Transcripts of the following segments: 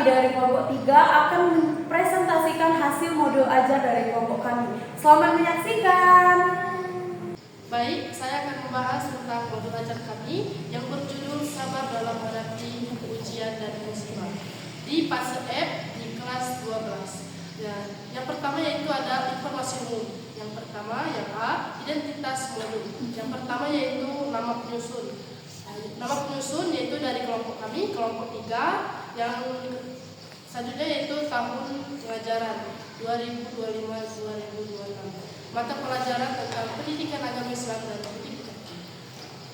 kami dari kelompok 3 akan mempresentasikan hasil modul ajar dari kelompok kami. Selamat menyaksikan. Baik, saya akan membahas tentang modul ajar kami yang berjudul Sabar dalam Menghadapi Ujian dan Musibah di fase F di kelas 12. Yang pertama yaitu ada informasi umum. Yang pertama yang A, identitas modul. Yang pertama yaitu nama penyusun. Nama penyusun yaitu dari kelompok kami, kelompok 3. Yang selanjutnya yaitu tahun pengajaran 2025-2026. Mata pelajaran tentang pendidikan agama Islam dan pendidikan.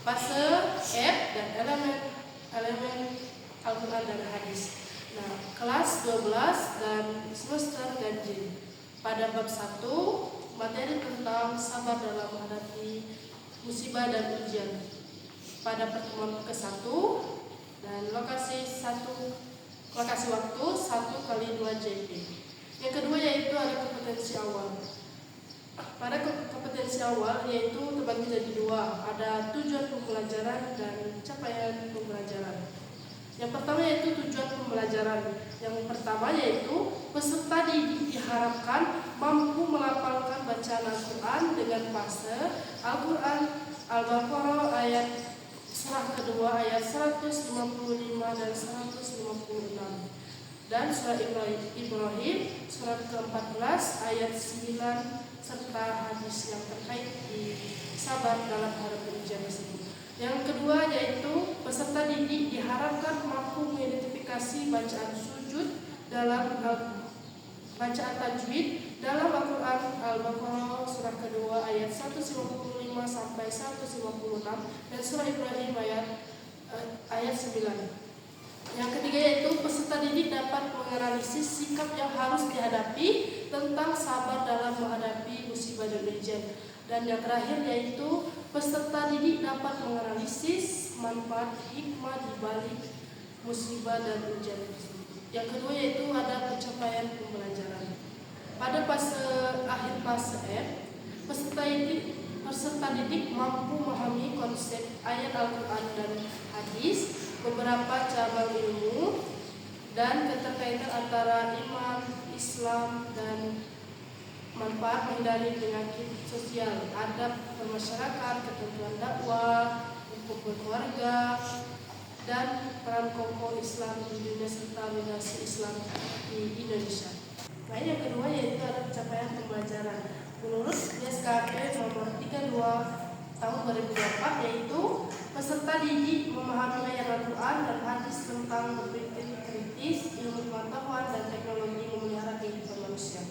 Fase F dan elemen Al-Quran dan Hadis. Nah, kelas 12 dan semester ganjil. Pada bab 1, materi tentang sabar dalam menghadapi musibah dan ujian. Pada pertemuan ke-1 dan lokasi waktu 1x2 JP. Yang kedua yaitu ada kompetensi awal. Pada kompetensi awal yaitu terbagi menjadi 2, ada tujuan pembelajaran dan capaian pembelajaran. Yang pertama yaitu tujuan pembelajaran. Yang pertama yaitu peserta didik diharapkan mampu melafalkan bacaan Al-Quran dengan fase Al-Quran Al-Baqarah ayat surah kedua ayat 155 dan 156 dan surah Ibrahim surat ke-14 ayat 9 serta hadis yang terkait di sabar dalam menghadapi ujian tersebut. Yang kedua yaitu peserta didik diharapkan mampu mengidentifikasi bacaan sujud dalam bacaan tajwid dalam Al-Quran Al-Baqarah surah kedua ayat 155 sampai 156 dan surah Ibrahim ayat 9. Yang ketiga yaitu peserta didik dapat menganalisis sikap yang harus dihadapi tentang sabar dalam menghadapi musibah dan ujian. Dan yang terakhir yaitu peserta didik dapat menganalisis manfaat hikmah di balik musibah dan ujian. Yang kedua yaitu ada pencapaian pembelajaran. Pada akhir fase F, peserta didik mampu memahami konsep ayat Al-Quran dan hadis, beberapa cabang ilmu, dan keterkaitan antara iman, Islam, dan manfaat menghindari penyakit sosial, adab bermasyarakat, ketentuan dakwah, hukum berkeluarga, dan peran kokoh Islam di dunia serta legasi Islam di Indonesia. Nah, yang kedua yaitu ada pencapaian pembelajaran. Menurut SKP nomor 32 tahun 2004 yaitu peserta didik memahami ayat Al-Quran dan hadis tentang berpikir kritis, ilmu pengetahuan, dan teknologi memelihara kehidupan manusia.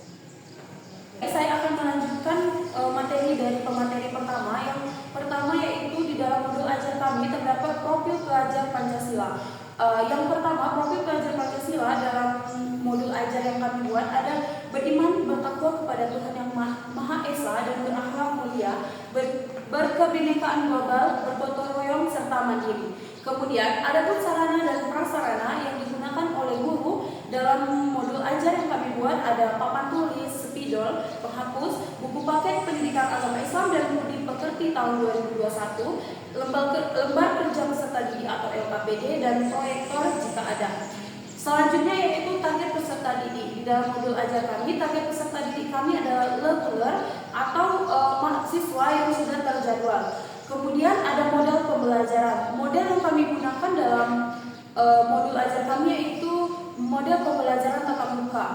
Saya akan melanjutkan materi dari pemateri pertama. Yang pertama yaitu di dalam modul ajar kami terdapat profil pelajar Pancasila. Yang pertama, profil pelajar Pancasila dalam modul ajar yang kami buat ada beriman, bertakwa kepada Tuhan yang Maha Esa dan berakhlak mulia, berkebinekaan global, bergotong royong serta mandiri. Kemudian ada pun sarana dan prasarana yang digunakan oleh guru dalam modul ajar yang kami buat ada papan tulis, spidol, penghapus, buku paket pendidikan agama Islam dan budi pekerti tahun 2021, lembar kerja peserta didik atau LKPD, dan proyektor jika ada. Selanjutnya yaitu target peserta didik. Di dalam modul ajar kami, target peserta didik kami adalah learner atau mahasiswa yang sudah terjadwal. Kemudian ada model pembelajaran. Model yang kami gunakan dalam modul ajar kami yaitu model pembelajaran tatap muka.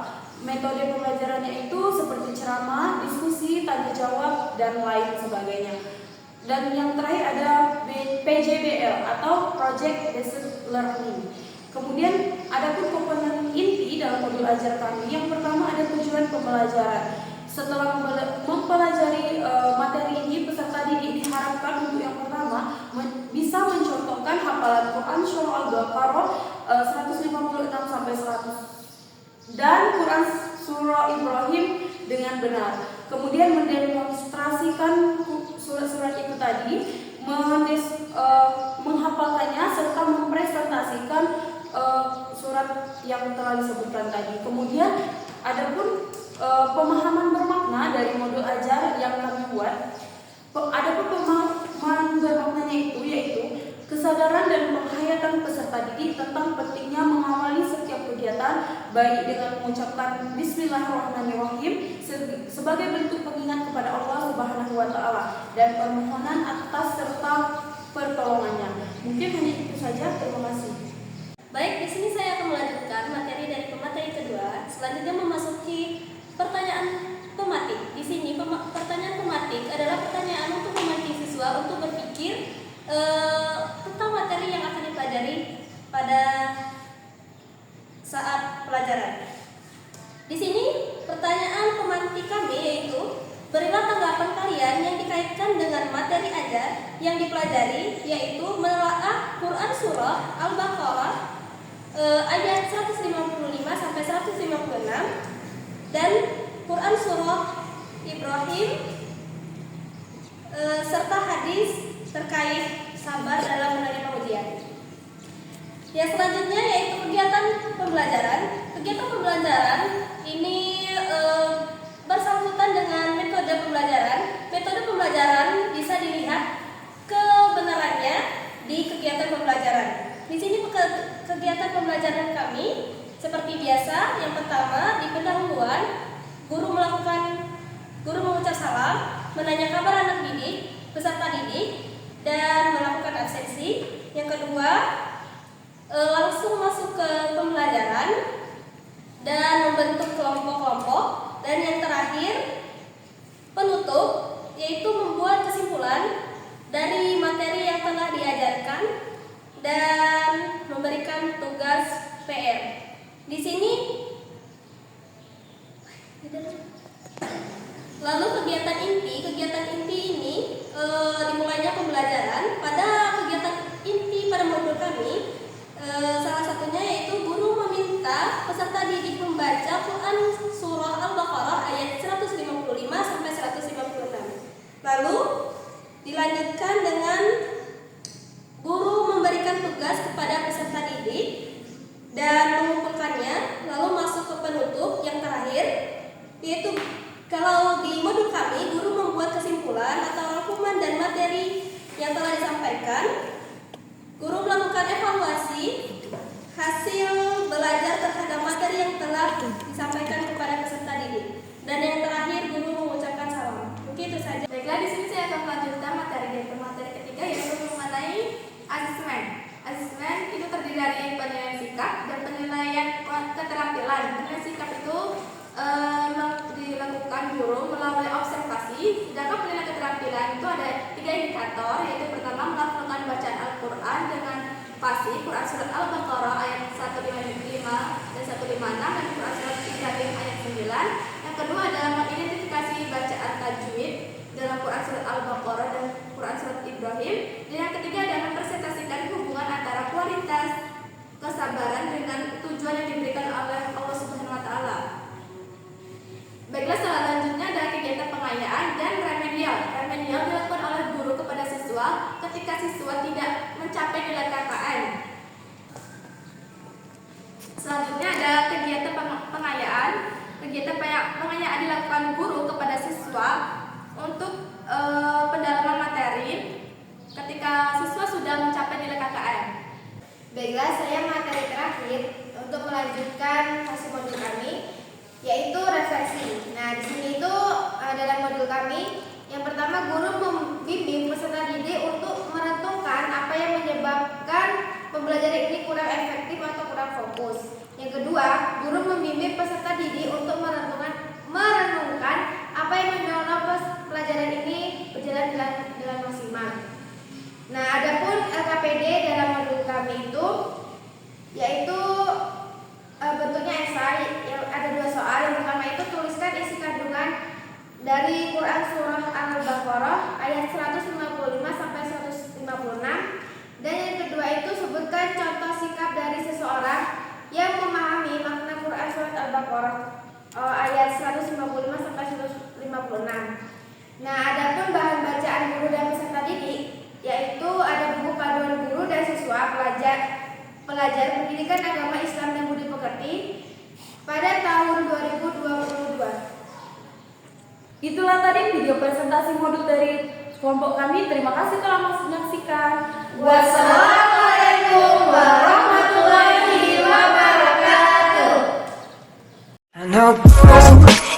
Metode pembelajarannya itu seperti ceramah, diskusi, tanya jawab, dan lain sebagainya. Dan yang terakhir ada PJBL atau Project Based Learning. Kemudian ada pun komponen inti dalam modul ajar kami. Yang pertama ada tujuan pembelajaran. Setelah mempelajari materi ini, peserta didik diharapkan untuk yang pertama bisa mencontohkan hafalan Quran surah Al-Baqarah 156 sampai 100 dan Quran surah Ibrahim dengan benar. Kemudian mendemonstrasikan surat-surat itu tadi, menghafalkannya serta mempresentasikan surat yang telah disebutkan tadi. Kemudian ada pun pemahaman bermakna dari modul ajar yang kami buat. Ada pun pemahaman bermaknanya itu yaitu kesadaran dan penghayatan peserta didik tentang pentingnya mengawali setiap kegiatan kegiatan baik dengan mengucapkan Bismillahirrahmanirrahim sebagai bentuk pengingat kepada Allah Subhanahu wa taala dan permohonan atas serta pertolongannya. Mungkin hanya itu saja. Terima kasih. Baik, di sini saya akan melanjutkan materi dari pemateri kedua. Selanjutnya memasuki pertanyaan pematik. Di sini pertanyaan pematik adalah pertanyaan untuk memancing siswa untuk berpikir tentang materi yang akan dipelajari pada saat pelajaran. Di sini pertanyaan pemantik kami yaitu, berilah tanggapan kalian yang dikaitkan dengan materi ajar yang dipelajari, yaitu menelaah Quran Surah Al-Baqarah ayat 155 sampai 156 dan Quran Surah Ibrahim serta hadis terkait sabar dalam menerima ujian. Yang selanjutnya yaitu kegiatan pembelajaran. Kegiatan pembelajaran ini bersangkutan dengan metode pembelajaran. Metode pembelajaran bisa dilihat kebenarannya di kegiatan pembelajaran. Di sini kegiatan pembelajaran kami seperti biasa. Yang pertama, di pendahuluan guru mengucap salam, menanya kabar anak didik, peserta didik, dan melakukan absensi. Yang kedua, langsung masuk ke pembelajaran dan membentuk kelompok-kelompok. Dan yang terakhir, penutup, yaitu membuat kesimpulan dari materi yang telah diajarkan dan memberikan tugas PR. Di sini lalu kegiatan inti ini dimulainya pembelajaran. Pada kegiatan inti pada modul kami, salah satunya yaitu guru meminta peserta didik membaca Quran Surah Al-Baqarah ayat 155 sampai 156. Lalu dilanjutkan dengan guru memberikan tugas kepada peserta didik dan mengumpulkannya, lalu masuk ke penutup yang terakhir, yaitu kalau di modul kami guru membuat kesimpulan atau rangkuman dan materi yang telah disampaikan. Guru melakukan evaluasi hasil belajar terhadap materi yang telah disampaikan kepada peserta didik. Dan yang terakhir, guru mengucapkan salam. Mungkin itu saja. Baiklah, di sini saya akan melanjutkan materi dari materi ketiga, yaitu mengenai asesmen. Asesmen itu terdiri dari penilaian sikap dan penilaian keterampilan. Penilaian sikap itu dilakukan guru melalui observasi, sedangkan penilaian keterampilan itu ada 3 indikator, yaitu pertama melakukan bacaan Al-Quran dengan fasih, Quran Surat Al-Baqarah ayat 155 dan 156 dan Quran Surat Ibrahim ayat 9. Yang kedua adalah mengidentifikasi bacaan tajwid dalam Quran Surat Al-Baqarah dan Quran Surat Ibrahim. Dan yang ketiga adalah mempresentasikan hubungan antara kualitas kesabaran dengan tujuan yang diberikan oleh Allah Subhanahu wa taala. Baiklah, selanjutnya adalah kegiatan pengayaan dan remedial. Remedial dilakukan oleh guru kepada siswa ketika siswa tidak mencapai nilai KKN. Selanjutnya ada kegiatan pengayaan. Kegiatan pengayaan dilakukan guru kepada siswa untuk pendalaman materi ketika siswa sudah mencapai nilai KKN. Baiklah, saya materi terakhir untuk melanjutkan hasil modul kami, yaitu refleksi. Nah, di sini itu dalam modul kami, yang pertama guru membimbing peserta didik untuk merenungkan apa yang menyebabkan pembelajaran ini kurang efektif atau kurang fokus. Yang kedua, guru membimbing peserta didik untuk merenungkan apa yang mendorong pelajaran ini berjalan dengan maksimal. Nah, adapun LKPD dalam modul kami itu yaitu bentuknya esai, yang ada 2 soal. Yang pertama itu tuliskan isi kandungan dari Quran Surah Al-Baqarah ayat 155 sampai 156. Dan yang kedua itu sebutkan contoh sikap dari seseorang yang memahami makna Quran Surat Al-Baqarah ayat 155 sampai 156. Nah, adapun bahan bacaan guru dan peserta didik, yaitu ada buku panduan guru dan siswa pelajar pendidikan agama Islam dan budi pekerti pada tahun 2022. Itulah tadi video presentasi modul dari kelompok kami. Terima kasih telah menyaksikan. Wassalamualaikum warahmatullahi wabarakatuh. So put